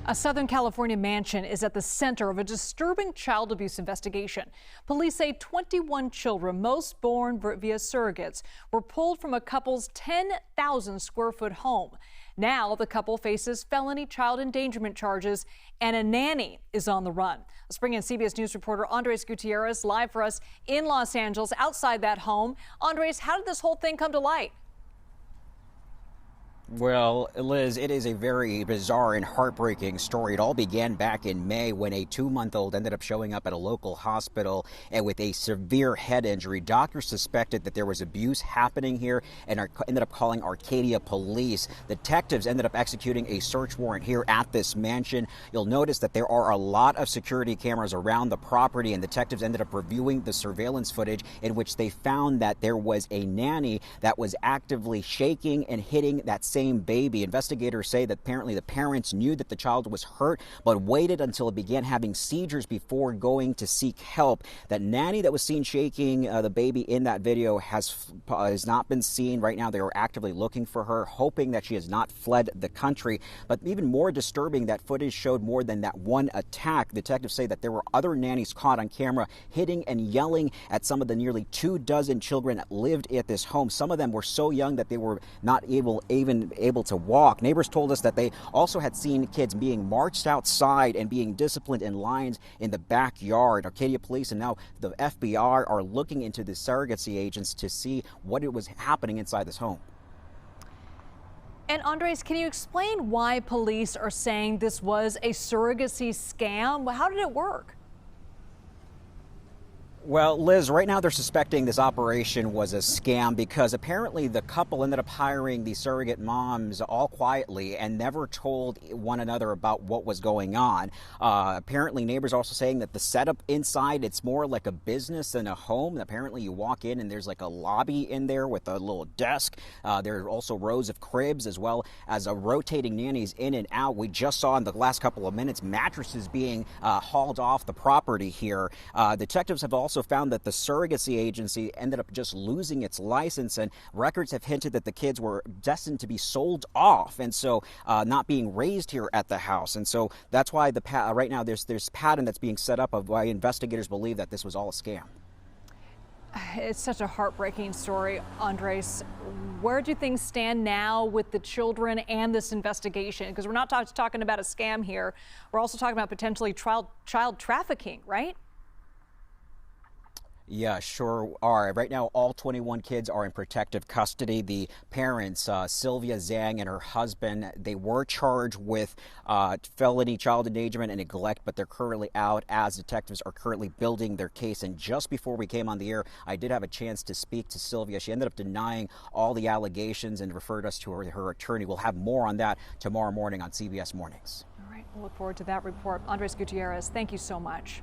A Southern California mansion is at the center of a disturbing child abuse investigation. Police say 21 children, most born via surrogates, were pulled from a couple's 10,000 square foot home. Now the couple faces felony child endangerment charges, and a nanny is on the run. Let's bring in CBS News reporter Andres Gutierrez live for us in Los Angeles outside that home. Andres, how did this whole thing come to light? Well, Liz, it is a very bizarre and heartbreaking story. It all began back in May when a 2-month-old ended up showing up at a local hospital and with a severe head injury. Doctors suspected that there was abuse happening here and ended up calling Arcadia police. Detectives ended up executing a search warrant here at this mansion. You'll notice that there are a lot of security cameras around the property, and detectives ended up reviewing the surveillance footage in which they found that there was a nanny that was actively shaking and hitting that same baby. Investigators say that apparently the parents knew that the child was hurt, but waited until it began having seizures before going to seek help. That nanny that was seen shaking the baby in that video has not been seen. Right now, they are actively looking for her, hoping that she has not fled the country. But even more disturbing, that footage showed more than that one attack. Detectives say that there were other nannies caught on camera hitting and yelling at some of the nearly 24 children that lived at this home. Some of them were so young that they were not even able to walk. Neighbors told us that they also had seen kids being marched outside and being disciplined in lines in the backyard. Arcadia police and now the FBI are looking into the surrogacy agents to see what it was happening inside this home. And Andres, can you explain why police are saying this was a surrogacy scam? How did it work? Well, Liz, right now they're suspecting this operation was a scam because apparently the couple ended up hiring the surrogate moms all quietly and never told one another about what was going on. Apparently neighbors are also saying that the setup inside, it's more like a business than a home. Apparently you walk in and there's like a lobby in there with a little desk. There are also rows of cribs as well as rotating nannies in and out. We just saw in the last couple of minutes mattresses being hauled off the property here. Detectives have also found that the surrogacy agency ended up just losing its license, and records have hinted that the kids were destined to be sold off, and so not being raised here at the house. And so that's why right now there's pattern that's being set up of why investigators believe that this was all a scam. It's such a heartbreaking story, Andres. Where do things stand now with the children and this investigation? Because we're not talking about a scam here. We're also talking about potentially child trafficking, right? Yeah, sure are. Right now, all 21 kids are in protective custody. The parents, Sylvia Zhang and her husband, they were charged with felony child endangerment and neglect, but they're currently out as detectives are currently building their case. And just before we came on the air, I did have a chance to speak to Sylvia. She ended up denying all the allegations and referred us to her attorney. We'll have more on that tomorrow morning on CBS Mornings. All right, we'll look forward to that report. Andres Gutierrez, thank you so much.